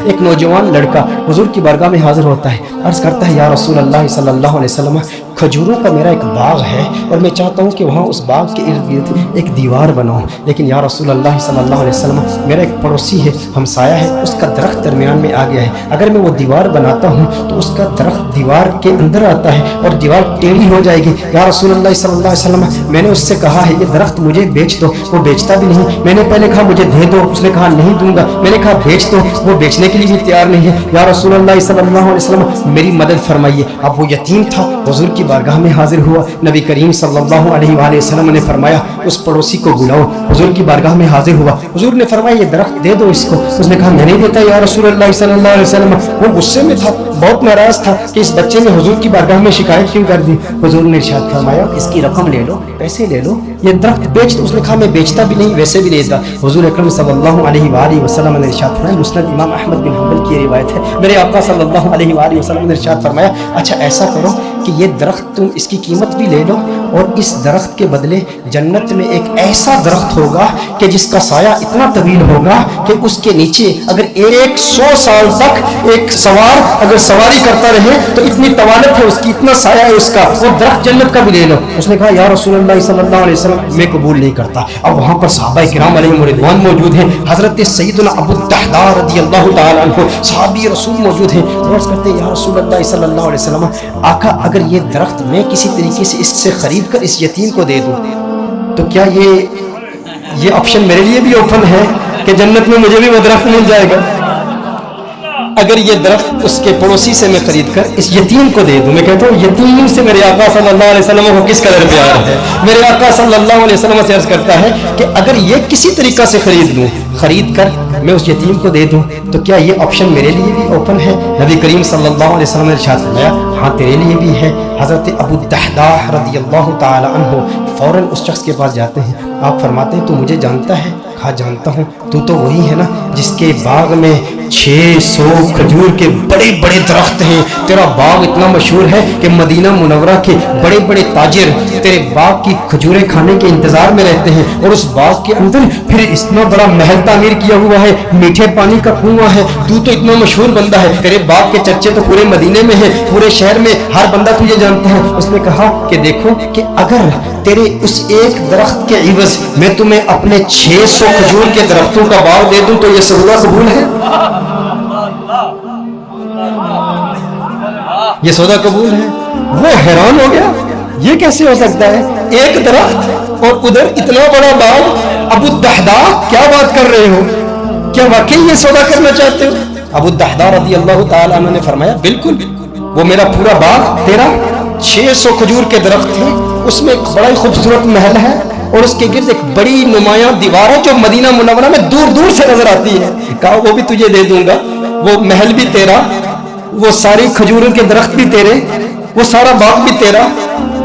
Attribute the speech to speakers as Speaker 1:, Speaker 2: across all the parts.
Speaker 1: ایک نوجوان لڑکا حضور کی بارگاہ میں حاضر ہوتا ہے، عرض کرتا ہے یا رسول اللہ صلی اللہ علیہ وسلم کھجوروں کا میرا ایک باغ ہے اور میں چاہتا ہوں کہ وہاں اس باغ کے ارد گرد ایک دیوار بناؤں، لیکن یا رسول اللہ صلی اللہ علیہ وسلم میرا ایک پڑوسی ہے، ہمسایہ ہے، اس کا درخت درمیان میں آ گیا ہے، اگر میں وہ دیوار بناتا ہوں تو اس کا درخت دیوار کے اندر آتا ہے اور دیوار ٹیڑھی ہو جائے گی، یا رسول اللہ صلی اللہ علیہ وسلم میں نے اس سے کہا ہے یہ درخت مجھے بیچ دو، وہ بیچتا بھی نہیں، میں نے پہلے کہا مجھے دے دو، اس نے کہا نہیں دوں گا، میں نے کہا بیچ دو، وہ بیچنے کے لیے بھی تیار نہیں ہے، یا رسول اللہ صلی اللہ علیہ وسلم میری مدد فرمائیے۔ اب وہ یتیم تھا، حضور کی بارگاہ میں حاضر ہوا، نبی کریم صلی اللہ علیہ وآلہ وسلم نے فرمایا اس پڑوسی کو بلاؤ، حضور کی بارگاہ میں حاضر ہوا، حضور نے فرمایا یہ درخت دے دو اس کو، اس نے کہا میں نہیں دیتا یا رسول اللہ صلی اللہ علیہ وسلم، وہ غصے میں تھا، بہت ناراض تھا کہ اس بچے نے حضور کی بارگاہ میں شکایت کیوں کر دی، حضور نے ارشاد فرمایا اس کی رقم لے لو، پیسے لے لو، یہ درخت بیچ دو، اس نے کہا میں بیچتا بھی نہیں ویسے بھی نہیں دیتا، حضور اکرم صلی اللہ علیہ وآلہ وسلم نے ارشاد فرمایا، مسند امام احمد بن حنبل کی روایت ہے، میرے آقا صلی اللہ علیہ وآلہ وسلم نے ارشاد فرمایا اچھا ایسا کرو کہ یہ درخت تم اس کی قیمت بھی لے لو اور اس درخت کے بدلے جنت میں ایک ایسا درخت ہوگا کہ جس کا سایہ اتنا طویل ہوگا کہ اس کے نیچے اگر 100 سال تک ایک سوار اگر سواری کرتا رہے تو اتنی طوالت ہے اس کی، اتنا سایہ ہے اس کا، وہ درخت جنت کا بھی لے لو، اس نے کہا یا رسول اللہ صلی اللہ علیہ وسلم میں قبول نہیں کرتا۔ اب وہاں پر صحابہ کرام علیہم رضوان موجود ہیں، حضرت سیدنا ابو الدحداء رضی اللہ تعالی عنہ صحابی رسول موجود ہیں، عرض کرتے ہیں یا رسول اللہ صلی اللہ علیہ وسلم آقا اگر یہ درخت میں کسی طریقے سے اس سے خرید کر اس یتیم کو دے دوں تو کیا یہ آپشن میرے لیے بھی اوپن ہے کہ جنت میں مجھے بھی وہ درخت مل جائے گا؟ اگر یہ درخت اس کے پڑوسی سے میں خرید کر اس یتیم کو دے دوں، میں کہتا ہوں یتیم سے میرے آقا صلی اللہ علیہ وسلم کو کس قدر پیار ہے، میرے آقا صلی اللہ علیہ وسلم سے عرض کرتا ہے کہ اگر یہ کسی طریقہ سے خرید لوں، خرید کر میں اس یتیم کو دے دوں تو کیا یہ آپشن میرے لیے بھی اوپن ہے؟ نبی کریم صلی اللہ علیہ وسلم نے ارشاد فرمایا ہاں تیرے لیے بھی ہے۔ حضرت ابو الدحداء رضی اللہ تعالی عنہ فوراً اس شخص کے پاس جاتے ہیں، آپ فرماتے ہیں تو مجھے جانتا ہے؟ کہا جانتا ہوں، تو وہی ہے نا جس کے باغ میں 600 کھجور کے بڑے بڑے درخت ہیں، تیرا باغ اتنا مشہور ہے کہ مدینہ منورہ کے بڑے بڑے تاجر تیرے باغ کی کھجوریں کھانے کے انتظار میں رہتے ہیں، اور اس باغ کے اندر پھر اتنا بڑا محل تعمیر کیا ہوا ہے، میٹھے پانی کا کنواں ہے، تو اتنا مشہور بندہ ہے، تیرے باغ کے چرچے تو پورے مدینے میں ہیں، پورے شہر میں ہر بندہ تجھے جانتا ہے۔ اس نے کہا کہ دیکھو کہ اگر تیرے اس ایک درخت کے عوض میں تمہیں اپنے 600 کھجور کے درختوں کا باغ دے دوں تو یہ سودا قبول ہے؟ یہ سودا قبول ہے؟ وہ حیران ہو گیا، یہ کیسے ہو سکتا ہے؟ ایک درخت اور ادھر اتنا بڑا باغ، ابو الدحداء کیا بات کر رہے ہو؟ کیا واقعی یہ سودا کرنا چاہتے ہو؟ ابو الدحداء رضی اللہ تعالیٰ عنہ نے فرمایا بالکل، وہ میرا پورا باغ تیرا 600 کھجور کے درخت ہیں، اس میں ایک بڑا ہی خوبصورت محل ہے اور اس کے گرد ایک بڑی نمایاں دیوار ہے جو مدینہ منورہ میں دور دور سے نظر آتی ہے، کہا وہ بھی تجھے دے دوں گا، وہ محل بھی تیرا، وہ ساری کھجوروں کے درخت بھی تیرے، وہ سارا باغ بھی تیرا،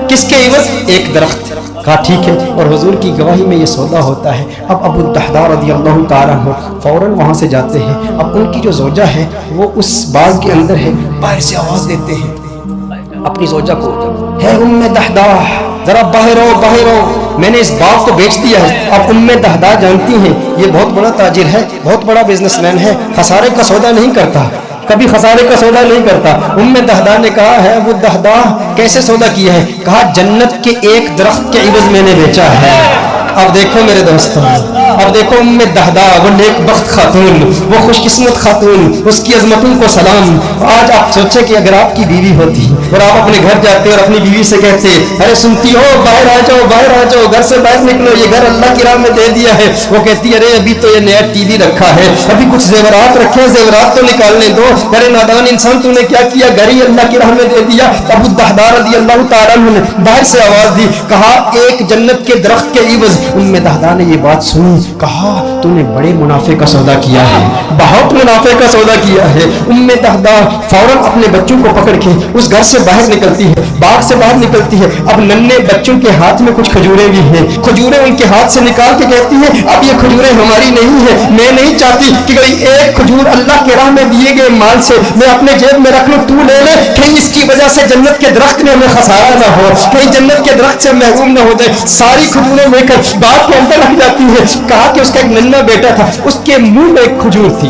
Speaker 1: کس کے عوض؟ ایک درخت۔ کہا ٹھیک ہے، اور حضور کی گواہی میں یہ سودا ہوتا ہے۔ اب ابو الدحداء رضی اللہ تعالیٰ عنہ فوراً وہاں سے جاتے ہیں، اب ان کی جو زوجہ ہے وہ اس باغ کے اندر ہے، باہر سے آواز دیتے ہیں اپنی زوجہ کو، ہے ام دحداء ذرا باہر ہو باہر ہو، میں نے اس باغ کو بیچ دیا ہے۔ اب ام دحداء جانتی ہیں یہ بہت بڑا تاجر ہے، بہت بڑا بزنس مین ہے، خسارے کا سودا نہیں کرتا، کبھی خسارے کا سودا نہیں کرتا۔ ام دحداء نے کہا ہے وہ دحداء کیسے سودا کیا ہے؟ کہا جنت کے ایک درخت کے عوض میں نے بیچا ہے۔ اب دیکھو میرے دوستوں، اب دیکھو ام دحداء وہ نیک بخت خاتون، وہ خوش قسمت خاتون، اس کی عظمتوں کو سلام۔ آج آپ سوچیں کہ اگر آپ کی بیوی ہوتی اور آپ اپنے گھر جاتے اور اپنی بیوی سے کہتے ارے سنتی ہو باہر آ جاؤ باہر آ جاؤ، گھر سے باہر نکلو، یہ گھر اللہ کی راہ میں دے دیا ہے، وہ کہتی ارے ابھی تو یہ نیا ٹی وی رکھا ہے، ابھی کچھ زیورات رکھے ہیں، زیورات تو نکالنے دو، ارے نادان انسان تو نے کیا کیا، گھر ہی اللہ کی راہ میں دے دیا۔ ابو الدحداء رضی اللہ تعالیٰ عنہ نے باہر سے آواز دی، کہا ایک جنت کے درخت کے عوض۔ ام دحداء نے یہ بات سنی، کہا تو نے بڑے منافع کا سودا کیا ہے، بہت منافع کا سودا کیا ہے۔ ام دحداء فوراً اپنے بچوں کو پکڑ کے اس گھر سے باہر نکلتی ہے، باغ سے باہر نکلتی ہے، اب ننھے بچوں کے ہاتھ میں کچھ کھجوریں بھی ہیں، کھجوریں ان کے ہاتھ سے نکال کے کہتی ہے اب یہ کھجوریں ہماری نہیں ہیں، میں نہیں چاہتی کہ کوئی ایک کھجور اللہ کے راہ میں دیے گئے مال سے میں اپنے جیب میں رکھ لوں، تو لے لے، کہیں اس کی وجہ سے جنت کے درخت میں ہمیں خسارہ نہ ہو، کہیں جنت کے درخت سے محروم نہ ہو جائے۔ ساری کھجوریں لے کر باغ کے اندر رکھ جاتی ہے۔ کہا کہ اس کا ایک ننھا بیٹا تھا، اس کے منہ میں ایک کھجور تھی،